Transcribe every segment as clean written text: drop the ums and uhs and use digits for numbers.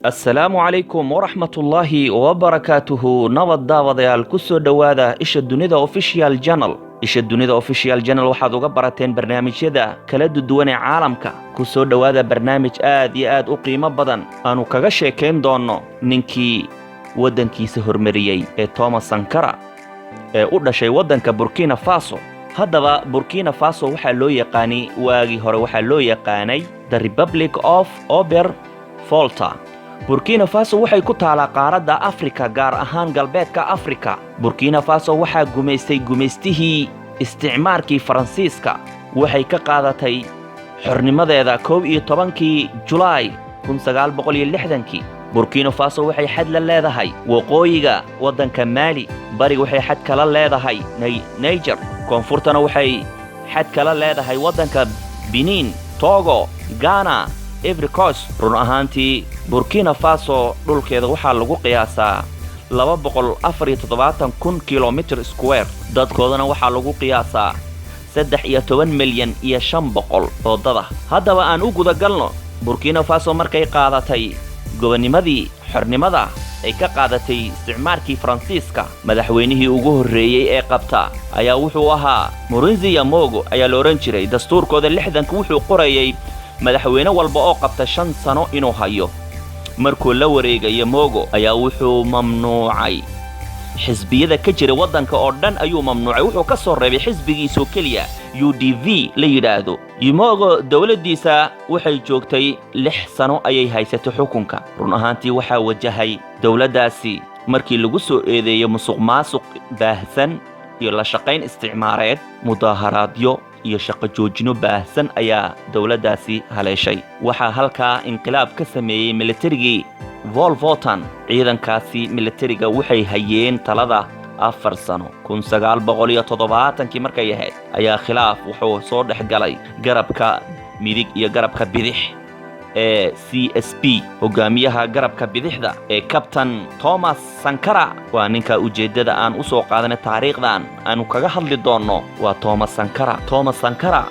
السلام عليكم ورحمة الله وبركاته. نبض داوديال كسو دوادا إيش الدنيا اوفيشيال جانل. إيش الدنيا اوفيشيال جانل waxaad uga barateen barnaamijyada kala duwan ee caalamka. Kusoo dhawaada barnaamij aad iyo aad u qiimo badan aanu kaga sheekeyn doono ninkii wadankiisa hormariyay ee Thomas Sankara ee u dhashay wadanka Burkina Faso. haddaba Burkina Faso waxaa loo yaqaanay waagii hore waxaa loo yaqaanay The Republic of Volta. Burkina Faso waxay ku taalaa qaaradda Afrika gaar ahaan galbeedka Afrika. Burkina Faso waxaa gumaystihii isticmaarkii Faransiiska waxay ka qaadatay xornimadeeda 11kii July 1960. Burkina Faso waxay xad la leedahay waqooyiga wadanka Mali, bari waxay xad kala leedahay Niger, koonfurtana waxay xad kala leedahay wadanka Benin, Togo, Ghana, Ivory Coast. run ahaantii Burkina Faso dhulkeeda waxaa lagu qiyaasaa 274,000 kilometer square. dadkoodana waxaa lagu qiyaasaa 13,500,000 oo dad ah. haddaba aan u guda galno Burkina Faso markay qaadatay gobonimadii xornimada ay ka qaadatay isticmaarkii Faransiiska, madaxweynihii ugu horreeyay ee qabta ayaa wuxuu ahaa Morenzi Yamogo ayaa la oran jiray. dastuurkooda 60 wuxuu qorayay madaxweyne walba oo qabta 5 sano inuu hayo. markuu la wareegay Yamogo ayaa wuxuu mamnuucay xisbiyada ka jira wadanka oo dhan ayuu mamnuucay. wuxuu ka soo reebay xisbigiisa kaliya UDV la yiraahdo. Yamogo dawladdiisa waxay joogtay 6 sano ayay haysatay xukunka. run ahaantii waxaa wajahay dawladdaasi markii lagu soo eedeeyay musuqmaasuq baahsan iyo la shaqayn isticmaareed, mudaharaadyo iyo shaqo joojino baahsan ayaa dawladdaasi haleeshay. waxaa halkaa inqilaab ka sameeyay militarigii Volvotan. ciidankaasi militariga waxay hayeen talada 4 sano. 1970 markay ahayd ayaa khilaaf wuxuu soo dhexgalay garabka midig iyo garabka bidix ee CSP. hogaamiyaha garabka bidixda ee Captain Thomas Sankara waa ninka ujeedada aan u soo qaadanay taariikhdan aanu kaga hadli doono waa Thomas Sankara. Thomas Sankara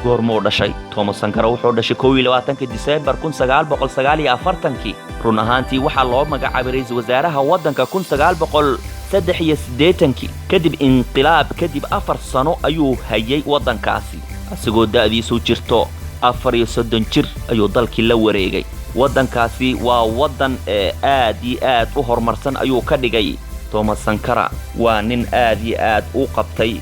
goormuu dhashay? Thomas Sankara wuxuu dhashay 22 December 1949. run ahaantii waxaa loo magacaabay ra'iisul wasaaraha wadanka 1983. kadib inqilaab kadib 4 sano ayuu hayay wadankaasi asigoo da'diisu jirto 34 jir ayuu dalkii la wareegay. wadankaasi waa wadan aad iyo aad u horumarsan ayuu ka dhigay. Thomas Sankara waa nin aad iyo aad u qabtay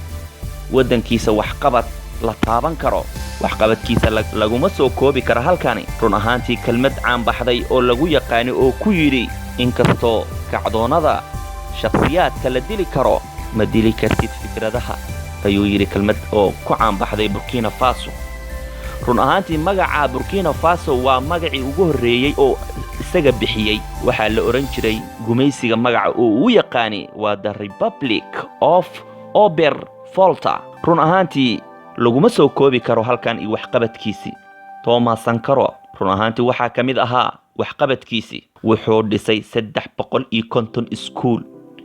wadankiisa waxqabad la taaban karo. waxqabadkiisa laguma soo koobi karo halkani. run ahaantii kelmad caan baxday oo lagu yaqaanay oo ku yidhi inkastoo kacdoonada shakhsiyaadka la dili karo ma dili kartid fikradaha, ayuu yidhi kelmad oo ku caan baxday Burkina Faso. run ahaantii magaca Burkina Faso waa magacii ugu horreeyay oo isaga bixiyay. waxaa la oran jiray gumaysiga magaca oo uu yaqaanay waa The Republic of Volta. run ahaantii laguma soo koobi karo halkan iyo waxqabadkiisi. Thomas Sankara run ahaantii waxaa ka mid ahaa waxqabadkiisi wuxuu dhisay 350 iskuul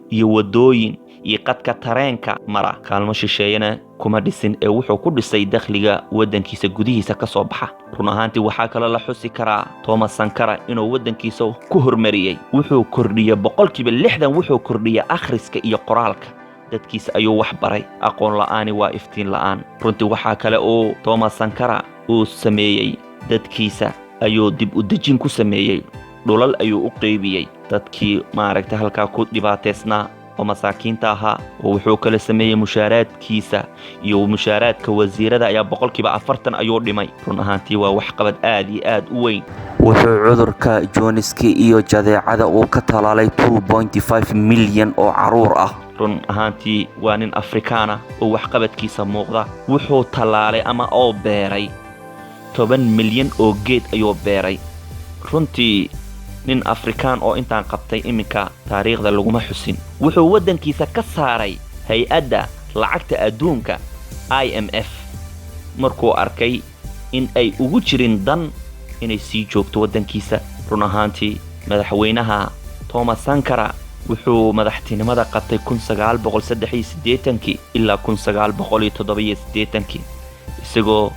iyo wadooyin iyo qadka tareenka mara. kaalmo shisheeyana kuma dhisin ee wuxuu ku dhisay dakhliga wadankiisa gudihiisa ka soo baxa. run ahaantii waxaa kale la xusi karaa Thomas Sankara inuu wadankiisa ku hormariyay. wuxuu kordhiyay 60% wuxuu kordhiyay akhriska iyo qoraalka. dadkiisa ayuu wax baray. aqoon la'aani waa iftiin la'aan. runtii waxaa kale oo Thomas Sankara uu sameeyay dadkiisa ayuu dib u dejin ku sameeyay. dhulal ayuu u qaybiyay dadkii maaragtay halkaa ku dhibaateysnaa oo masaakiinta ahaa. oo wuxuu kala sameeyay mushaaraadkiisa iyo mushaaraadka wasiirada ayaa 40% ayuu dhimay. run ahaantii waa waxqabad aad iyo aad u weyn. wuxuu cudurka jooniski iyo jadeecada uu ka talaalay 2.5 milyan oo caruur ah. run ahaantii waa nin Afrikaana oo waxqabadkiisa muuqda. wuxuu talaalay ama oo beeray 10 milyan oo geed ayuu beeray. runtii nin Afrikaan oo intaan qabtay iminka taariikhda laguma xusin. wuxuu wadankiisa ka saaray hay'adda lacagta adduunka IMF markuu arkay in ay ugu jirin dan inay sii joogto wadankiisa. run ahaantii madaxweynaha Thomas Sankara wuxuu madaxtinimada qabtay 1983 ilaa 1987 isagoo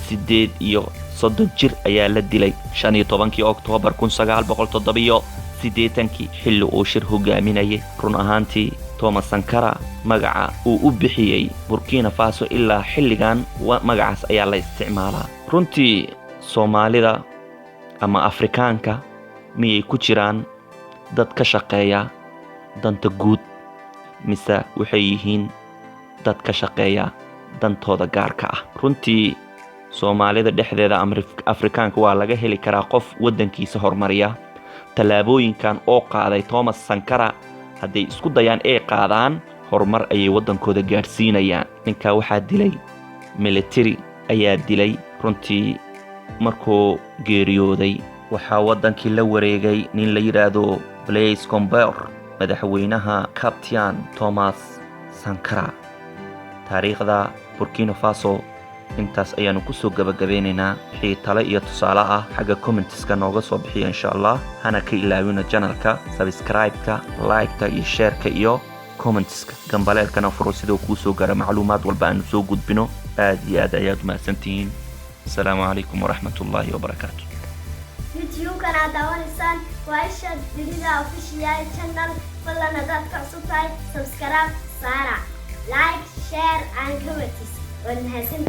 8 soddon jir ayaa la dilay 15 Oktoobar 1987 xilli uu shir hogaaminayay. run ahaantii Thomas Sankara magaca uu u bixiyay Burkina Faso ilaa xilligan magacaas ayaa la isticmaalaa. runtii Soomaalida ama Afrikaanka miyay ku jiraan dad ka shaqeeya danta guud mise waxay yihiin dad ka shaqeeya dantooda gaarka ah? runtii Soomaalida dhexdeeda Afrikaanka waa laga heli karaa qof wadankiisa hormariya. tallaabooyinkan oo qaaday Thomas Sankara hadday isku dayaan ee qaadaan horumar ayay wadankooda gaarsiinayaan. ninka waxaa dilay military ayaa dilay. runtii markuu geeriyooday waxaa wadankii la wareegay nin la yiraahdo Blaise Compaoré, madaxweynaha Captain Thomas Sankara. taariikhda Burkina Faso intaas ayaanu ku soo gabagabeynaynaa. wixii talo iyo tusaale ah xagga comments-ka nooga soo bixiya insha Allah. hana ka ilaawina channel-ka subscribe-ka, like-ka iyo share-ka iyo comments-ka. gambaleelkana furo sidoo kuu soo gaara macluumaad walba aanu soo gudbino. aad iyo aad ayaad mahadsantihiin. السلام عليكم ورحمة الله وبركاته. يوتيوب كان داونسان وايشة جديدة official channel فلا ندات كعصوتاي سبسكرايب سارة لايك شير and comments والمحسن